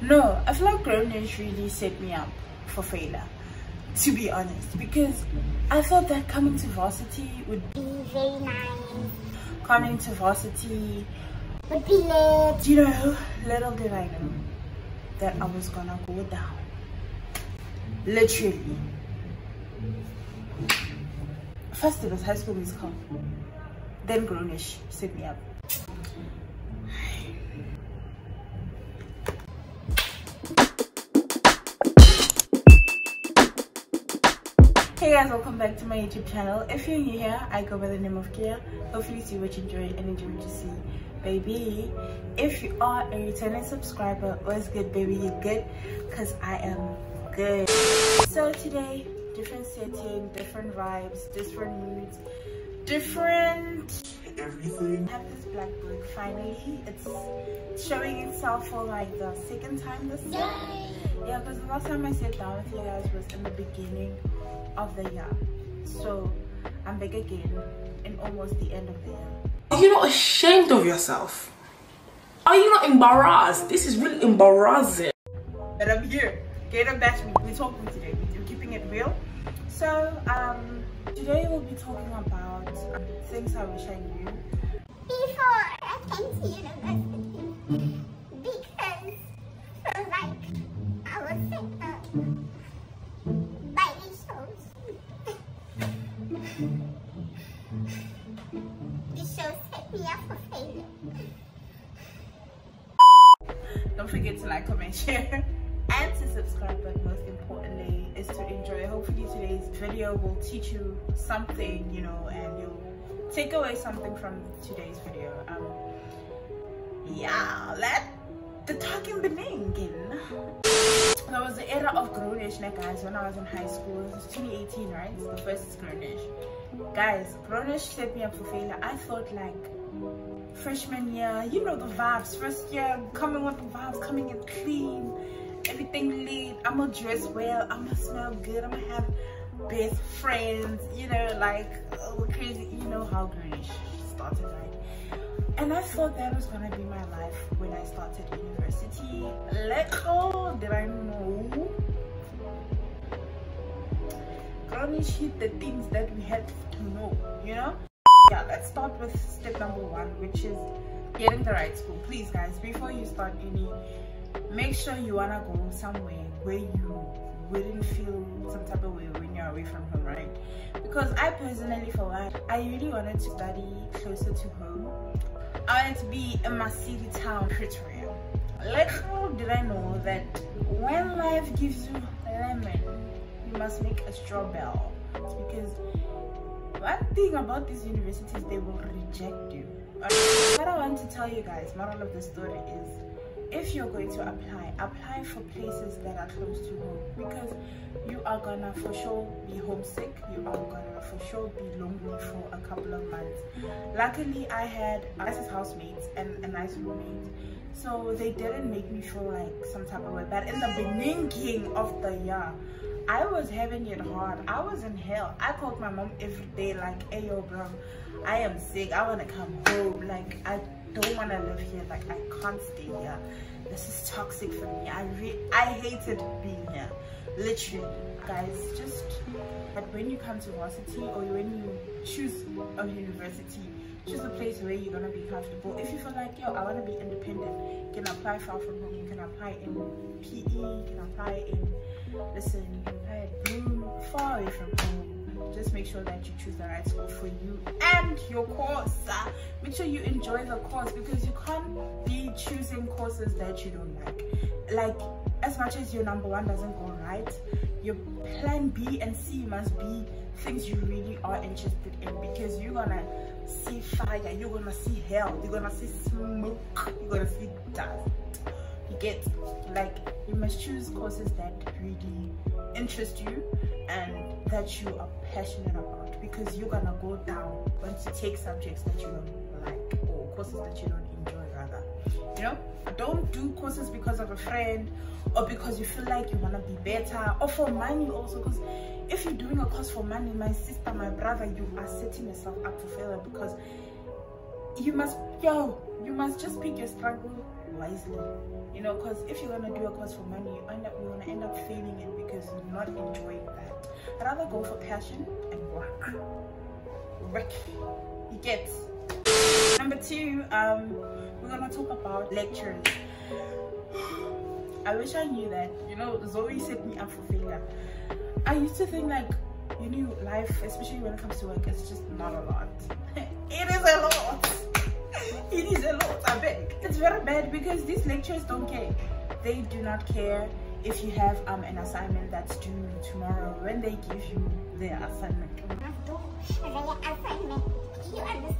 No, I feel like grownish really set me up for failure, to be honest, because I thought that coming to varsity would be very nice. Coming to varsity would be lit. You know, little did I know that I was gonna go down. Literally. First it was High School Musical, then grownish set me up. Hey guys, welcome back to my YouTube channel. If you're new here, I go by the name of Kia. Hopefully you see what you enjoy and enjoy what you see, baby. If you are a returning subscriber, what's good, baby? You're good? Because I am good. So today, different setting, different vibes, different moods, different everything. I have this black book. Finally, it's showing itself for like the second time this year. Yeah, because the last time I sat down with you guys was in the beginning of the year, so I'm back again in almost the end of the year. Are you not ashamed of yourself? Are you not embarrassed? This is really embarrassing. But I'm here. Okay, don't bash me. We're talking today. We're keeping it real. So today we'll be talking about things I wish I knew before I came to university, because for like I was set up by these shows. These shows set me up for failure. Don't forget to like, comment, share, and to subscribe, but most importantly is to enjoy. Hopefully today's video will teach you something, you know, and you'll take away something from today's video. Yeah, let the talking begin. There was the era of grownish, guys, when I was in high school. It was 2018, right? So the first is grownish. Guys, grownish set me up for failure. I thought like freshman year, you know the vibes. First year, coming with the vibes, coming in clean, everything lit. I'm gonna dress well, I'm gonna smell good, I'm gonna have best friends, you know, like crazy. You know how grownish started, right? And I thought that was gonna be my life when I started university. Little did I know, grownish hit the things that we had to know, you know? Yeah, let's start with step number one, which is getting the right school. Please guys, before you start uni, make sure you wanna go somewhere where you wouldn't feel some type of way when you're away from home, right? Because I personally, for one, I really wanted to study closer to home. I wanted to be in my city town, Pretoria. Little did I know that when life gives you lemon, you must make a straw bell. It's because one thing about these universities, they will reject you. What I want to tell you guys, moral of the story is, if you're going to apply for places that are close to home, because you are gonna for sure be homesick, you are gonna for sure be lonely for a couple of months. Luckily, I had nice housemates and a nice roommate, so they didn't make me feel like some type of way. But in the beginning of the year, I was having it hard. I was in hell. I called my mom every day like, hey yo bro, I am sick, I want to come home, like I don't want to live here, like I can't stay here, this is toxic for me. I hated being here, literally. Guys, just but when you come to varsity or when you choose a university, choose a place where you're gonna be comfortable. If you feel like, yo, I want to be independent, you can apply far from home, you can apply in PE, you can apply in, listen, you can apply at Bloom, far away from home. Just make sure that you choose the right school for you and your course. Make sure you enjoy the course, because you can't be choosing courses that you don't like. Like, as much as your number one doesn't go right, your plan B and C must be things you really are interested in, because you're gonna see fire, you're gonna see hell, you're gonna see smoke, you're gonna see dust. You get, like, you must choose courses that really interest you and that you are passionate about, because you're gonna go down once you take subjects that you don't like, or courses that you don't enjoy rather. You know, don't do courses because of a friend or because you feel like you want to be better, or for money also, because if you're doing a course for money, my sister, my brother, you are setting yourself up for failure, because you must just pick your struggle wisely. you know, because if you're gonna do a course for money, you're gonna end up failing it because you're not enjoying that. I'd rather go for passion and work. You get. Number 2, we're gonna talk about lectures. I wish I knew that, you know, Zoe set me up for failure. I used to think like, you know, life, especially when it comes to work, it's just not a lot. It is a lot. It is a lot, I beg. It's very bad because these lecturers don't care. They do not care if you have an assignment that's due tomorrow when they give you their assignment. You understand?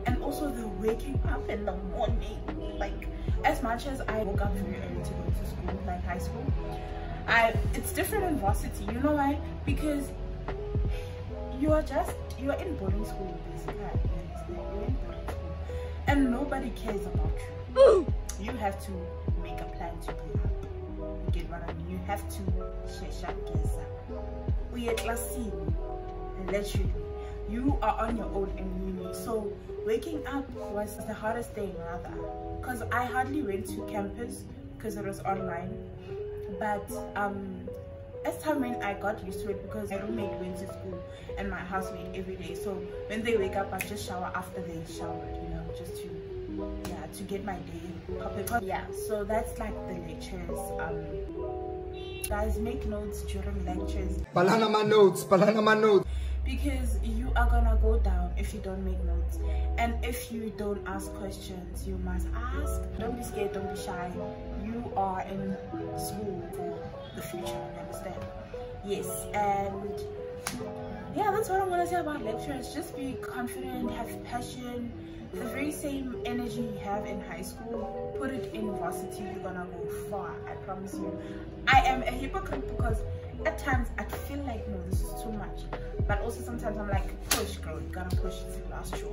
And also the waking up in the morning. Like, as much as I woke up very early to go to school, like high school, it's different in varsity. You know why? Because you're in boarding school basically. You're in boarding school and nobody cares about you. You have to make a plan to be up. You get what I mean? You have to share we are classy. Literally, you are on your own in uni. So waking up was the hardest thing rather, because I hardly went to campus because it was online. But as time when I got used to it, because my roommate went to school and my housemate every day, so when they wake up I just shower after they showered, you know, just to get my day popping. Yeah, so that's like the lectures. Guys, make notes during lectures. Banana my notes, because you are gonna go down if you don't make notes, and if you don't ask questions. You must ask. Don't be scared, don't be shy. You are in school for the future, you understand? Yes. And yeah, that's what I'm gonna say about lectures. Just be confident, have passion, the very same energy you have in high school, put it in varsity. You're gonna go far, I promise you. I am a hypocrite because at times I feel like, no, this is too much, but also sometimes I'm like, push girl, you gotta push it to the last straw.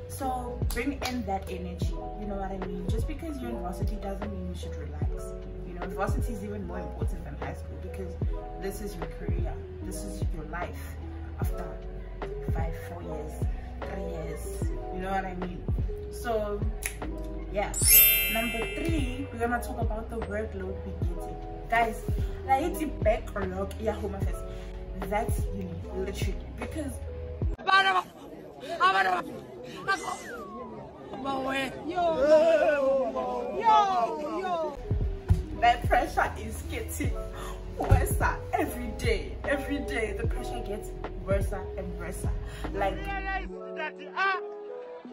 So bring in that energy, you know what I mean? Just because you're in varsity doesn't mean you should relax. You know, varsity is even more important than high school because this is your career, this is your life after 5, 4 years, 3 years, you know what I mean? So yeah. Number 3, we're gonna talk about the workload we're getting. Guys, like it's a backlog, yeah, home office. That's uni, literally, because that pressure is getting worse every day. Every day the pressure gets worse and worse. Like,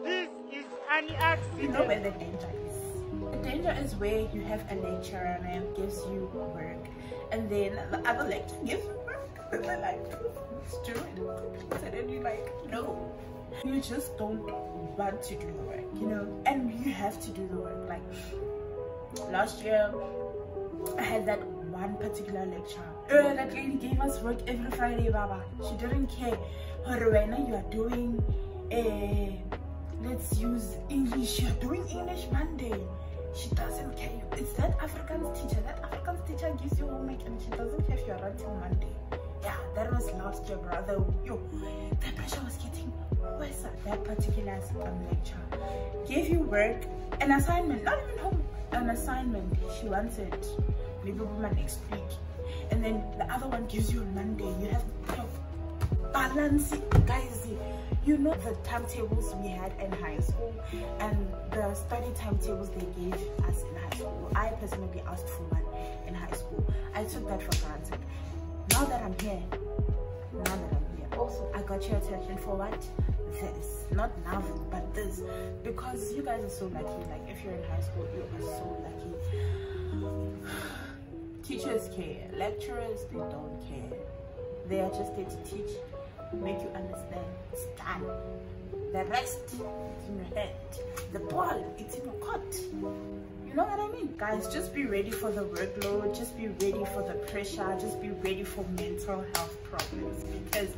this is an accident. You know where the danger is. The danger is where you have a lecturer and gives you work, and then the other lecturer gives you work, and they're like, let's do it, and then you're like, no. You just don't want to do the work, you know, and you have to do the work. Like last year, I had that one particular lecturer. That lady gave us work every Friday, Baba. She didn't care. Her when you are doing let's use English. You're doing English Monday. She doesn't care. It's that Afrikaans teacher. That Afrikaans teacher gives you homework and she doesn't care if you're around till Monday. Yeah, that was last year, brother. Yo, that pressure was getting worse. That particular lecturer gave you work, an assignment, not even home, an assignment. She wanted maybe next week, and then the other one gives you on Monday. You have to balance it, guys. You know the timetables we had in high school and the study timetables they gave us in high school. I personally asked for one in high school. I took that for granted. Now that I'm here, also I got your attention for what? This. Not now, but this. Because you guys are so lucky. Like, if you're in high school, you are so lucky. Teachers care. Lecturers, they don't care. They are just there to teach, make you understand. It's done. The rest is in your head. The ball, it's in your court. You know what I mean? Guys, just be ready for the workload. Just be ready for the pressure. Just be ready for mental health problems. Because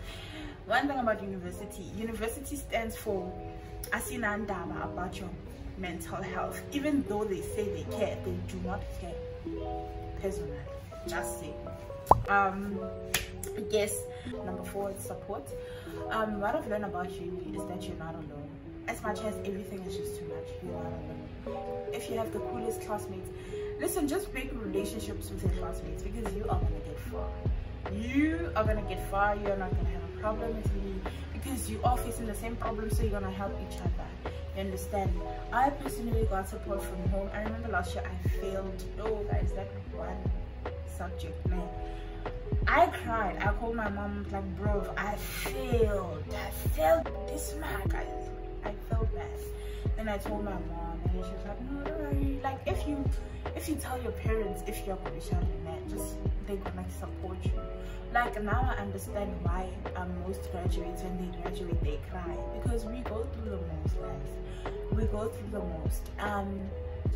one thing about university stands for asinandaba about your mental health. Even though they say they care, they do not care. Personally, just say. Yes. Number 4 is support. What I've learned about you is that you're not alone. As much as everything is just too much, you're not alone. If you have the coolest classmates, listen, just make relationships with your classmates, because you are gonna get far. You are gonna get far. You're not gonna have a problem with me, because you are facing the same problem, so you're gonna help each other. You understand? I personally got support from home. I remember last year I failed. Oh guys, that one subject, man, I cried. I called my mom, like, bro, I failed this man, guys. I felt bad. Then I told my mom, and she was like, no, don't worry. Like, if you tell your parents if you're going to be shouting that, just they're gonna support you. Like, now I understand why most graduates, when they graduate, they cry, because we go through the most, guys. We go through the most.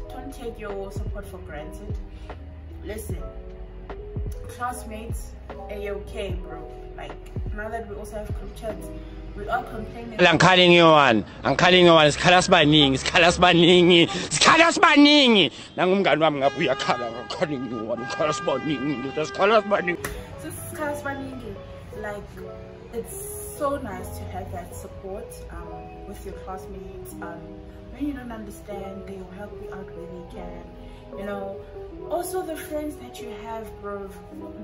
Don't take your support for granted. Listen, classmates, okay, bro. Like, now that we also have group chats, we are complaining. I'm calling you one. It's colors banning. Nangumngani wami ngabuya khala. I'm calling you one. Colors banning. So this is colors banning. Like, it's so nice to have that support with your classmates. When you don't understand, they will help you out where they can. You know. Also, the friends that you have, bro,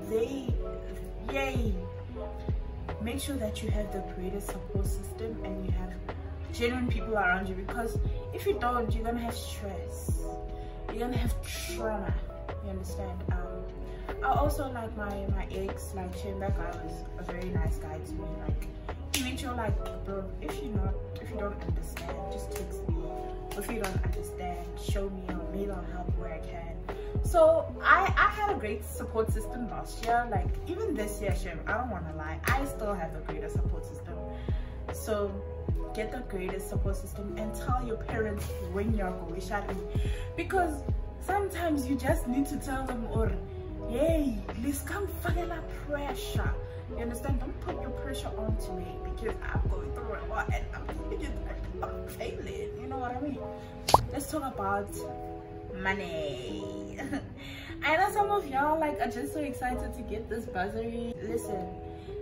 yay. Make sure that you have the greatest support system and you have genuine people around you, because if you don't, you're gonna have stress, you're gonna have trauma. You understand? I also, like, my ex, like, that guy was a very nice guy to me. Like, he made sure, like, bro, if you don't understand, just text me. If you don't understand, show me, or maybe I'll help where I can. So I had a great support system last year. Like, even this year, Shem, I don't want to lie, I still have the greatest support system. So get the greatest support system and tell your parents when you're going shopping, because sometimes you just need to tell them, or hey, let's come file pressure. You understand? Don't put your pressure onto me, because I'm going through a lot and I'm failing. You know what I mean? Let's talk about money. I know some of y'all, like, are just so excited to get this bursary. Listen,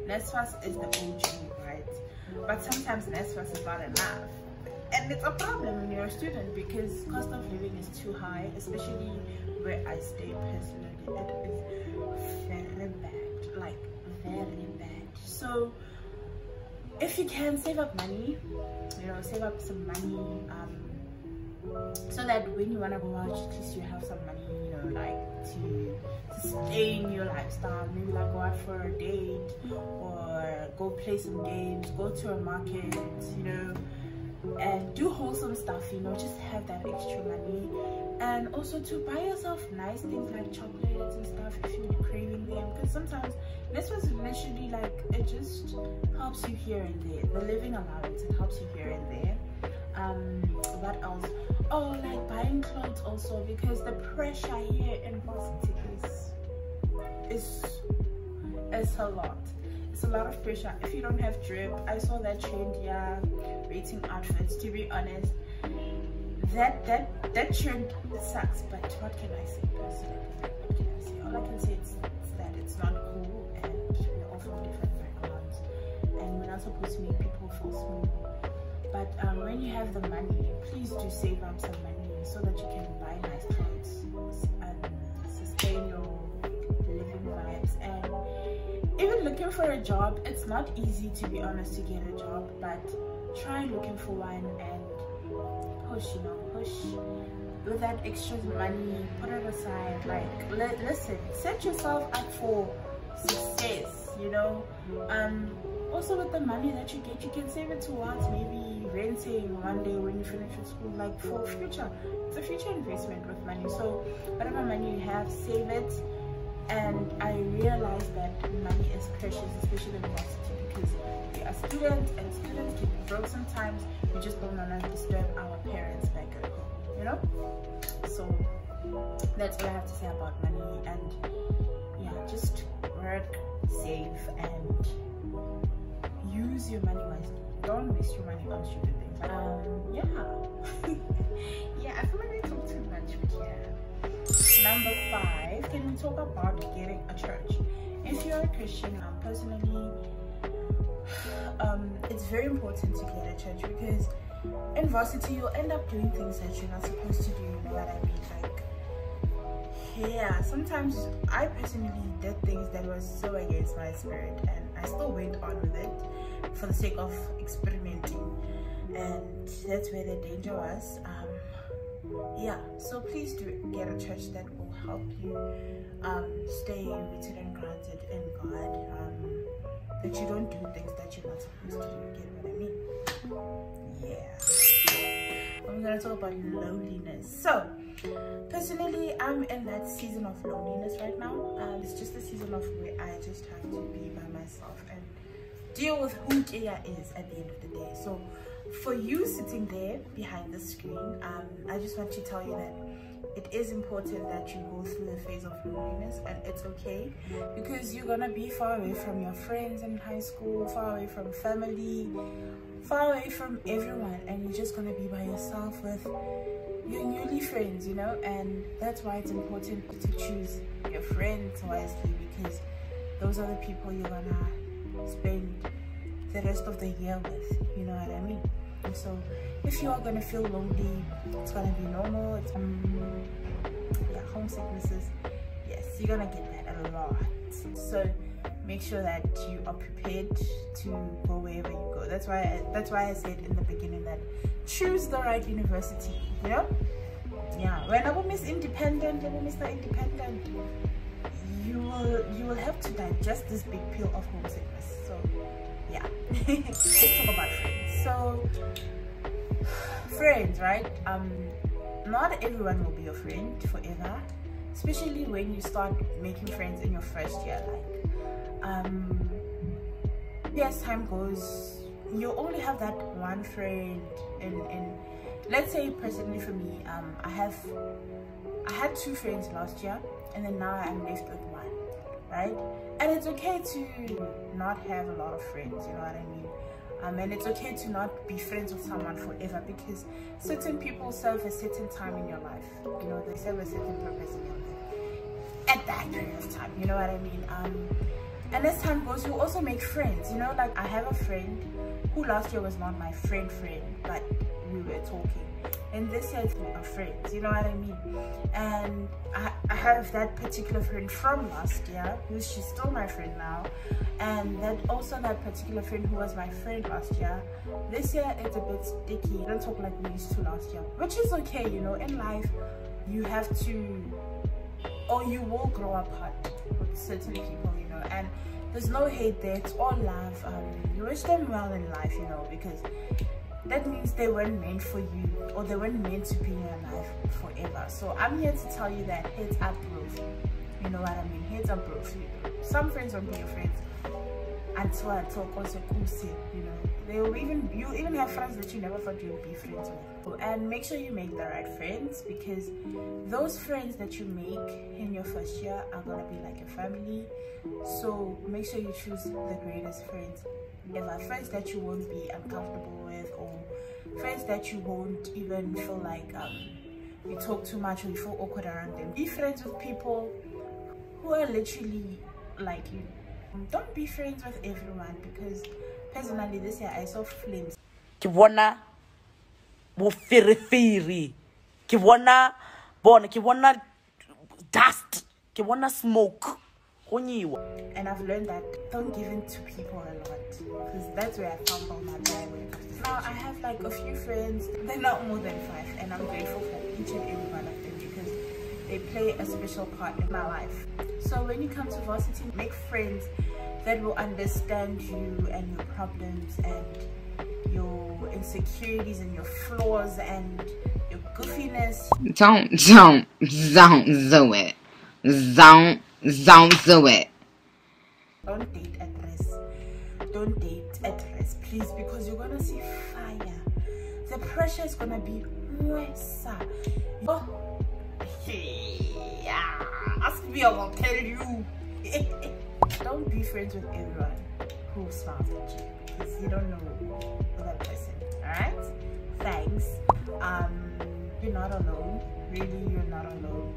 NSFAS is the OG, right? But sometimes NSFAS is not enough, and it's a problem when you're a student, because cost of living is too high, especially where I stay personally. It is very bad, like, very bad. So if you can save up money, you know, save up some money, so that when you want to go out, at least you have some money, you know, like, to sustain your lifestyle. Maybe, like, go out for a date, or go play some games, go to a market, you know, and do wholesome stuff, you know. Just have that extra money. And also to buy yourself nice things like chocolates and stuff if you're craving them, because sometimes this was initially, like, it just helps you here and there. The living allowance, it helps you here and there. What else? Oh, like, buying clothes also, because the pressure here in varsity is a lot. It's a lot of pressure. If you don't have drip, I saw that trend, yeah, rating outfits. To be honest, that trend sucks. But what can I say personally? What can I say? All I can say is that it's not cool, and we're all from different backgrounds, and we're not supposed to make people feel small. But when you have the money, please do save up some money so that you can buy nice clothes and sustain your living vibes. And even looking for a job, it's not easy, to be honest, to get a job, but try looking for one and push, you know, push with that extra money, put it aside. Like, listen, set yourself up for success, you know. Also, with the money that you get, you can save it towards maybe renting one day when you finish with school, like, for future. It's a future investment with money. So whatever money you have, save it. And I realized that money is precious, especially in varsity, because we are students, and students can be broke sometimes. We just don't want to disturb our parents back at home, you know. So that's all I have to say about money. And yeah, just work, save, and use your money wisely. Don't waste your money on stupid things. Yeah, I feel like I talk too much, but yeah. Number 5, can we talk about getting a church? If you're a Christian, personally, it's very important to get a church, because in varsity you'll end up doing things that you're not supposed to do. You know what I mean? Like, yeah, sometimes I personally did things that was so against my spirit, and I still went on with it for the sake of experimenting, and that's where the danger was. Yeah, so please do get a church that will help you stay rooted and grounded in God, that you don't do things that you're not supposed to do. Get what I mean? Yeah. I'm gonna talk about loneliness. So personally, I'm in that season of loneliness right now. It's just a season of where I just have to be by myself and deal with who Kaya is at the end of the day. So for you sitting there behind the screen, I just want to tell you that it is important that you go through a phase of loneliness, and it's okay, because you're gonna be far away from your friends in high school, far away from family, far away from everyone, and you're just gonna be by yourself with your newly friends, you know. And that's why it's important to choose your friends wisely, because those are the people you're gonna spend the rest of the year with, you know what I mean? And so if you are gonna feel lonely, it's gonna be normal. It's yeah, homesicknesses, yes, you're gonna get that a lot. So make sure that you are prepared to go wherever you go. That's why I said in the beginning that choose the right university, you know. Yeah, when I will miss independent, I will miss the independent, you will have to digest this big pill of homesickness. So yeah. Let's talk about friends. So friends, right? Not everyone will be your friend forever, especially when you start making friends in your first year. Like as time goes, you only have that one friend. And let's say personally for me, I had 2 friends last year, and then now I'm left with 1, right? And it's okay to not have a lot of friends, you know what I mean? And it's okay to not be friends with someone forever, because certain people serve a certain time in your life, you know, they serve a certain purpose in your life at that period of time, you know what I mean? And as time goes, you also make friends, you know. Like I have a friend who last year was not my friend, but we were talking, and this year we are friends, you know what I mean? And I have that particular friend from last year, she's still my friend now, and that particular friend who was my friend last year, this year it's a bit sticky. We don't talk like we used to last year, which is okay, you know. In life you have to, or you will grow apart with certain people, you know, and there's no hate there, it's all love. You wish them well in life, you know, because that means they weren't meant for you, or they weren't meant to be in your life forever. So I'm here to tell you that heads up, bro. You know what I mean? Heads up, bro. Some friends won't be your friends until consequence, you know. You'll even have friends that you never thought you would be friends with. And make sure you make the right friends, because those friends that you make in your first year are gonna be like a family. So make sure you choose the greatest friends ever, friends that you won't be uncomfortable with, or friends that you won't even feel like you talk too much or you feel awkward around them. Be friends with people who are literally like you. Don't be friends with everyone, because personally this year I saw flames. Ke bona bo ferefere, ke bona dust, ke bona smoke. And I've learned that don't give in to people a lot, because that's where I found all my joy. Now I have like a few friends, they're not more than 5, and I'm grateful for each and every one of them, because they play a special part in my life. So when you come to varsity, make friends that will understand you and your problems and your insecurities and your flaws and your goofiness. Don't do it. Don't do it. Don't date at risk. Don't date at risk, please, because you're gonna see fire. The pressure is gonna be worse. Oh, yeah. Ask me, I will tell you. Don't be friends with everyone who smiles at you, because you don't know that person. Alright? Thanks. You're not alone. Really, you're not alone.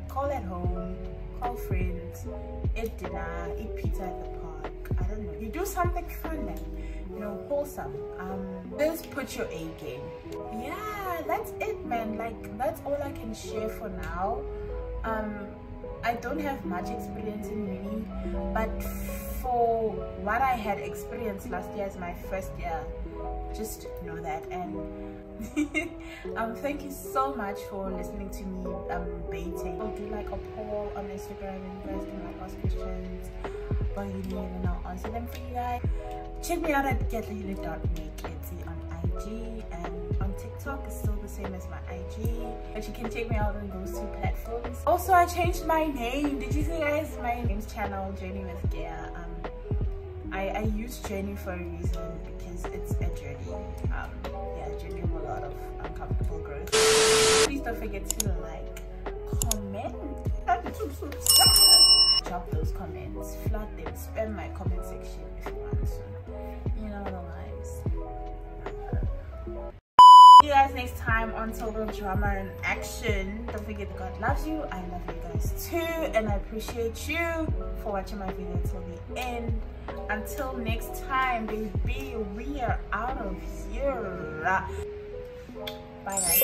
Call at home, call friends, eat dinner, eat pizza at the park. I don't know. You do something fun then, you know, wholesome. Just put your A game. Yeah, that's it, man. Like, that's all I can share for now. I don't have much experience in uni, but for what I had experienced last year as my first year, just know that. And thank you so much for listening to me baiting. I'll do like a poll on Instagram and you guys can like ask questions about uni and I'll answer them for you guys. Check me out at getleader.make on IG, and on TikTok is still the same as my IG, but you can check me out on those two platforms. Also, I changed my name. Did you see, guys? My name's channel Journey with Gear. I use journey for a reason because it's a journey. Yeah, a journey of a lot of uncomfortable growth. Please don't forget to like, comment, and subscribe. Drop those comments, flood them, spam my comment section if you want to. You know the vibes. See you guys next time on Total Drama and Action. Don't forget that God loves you. I love you guys too, and I appreciate you for watching my video till the end. Until next time, baby, we are out of here. Bye guys.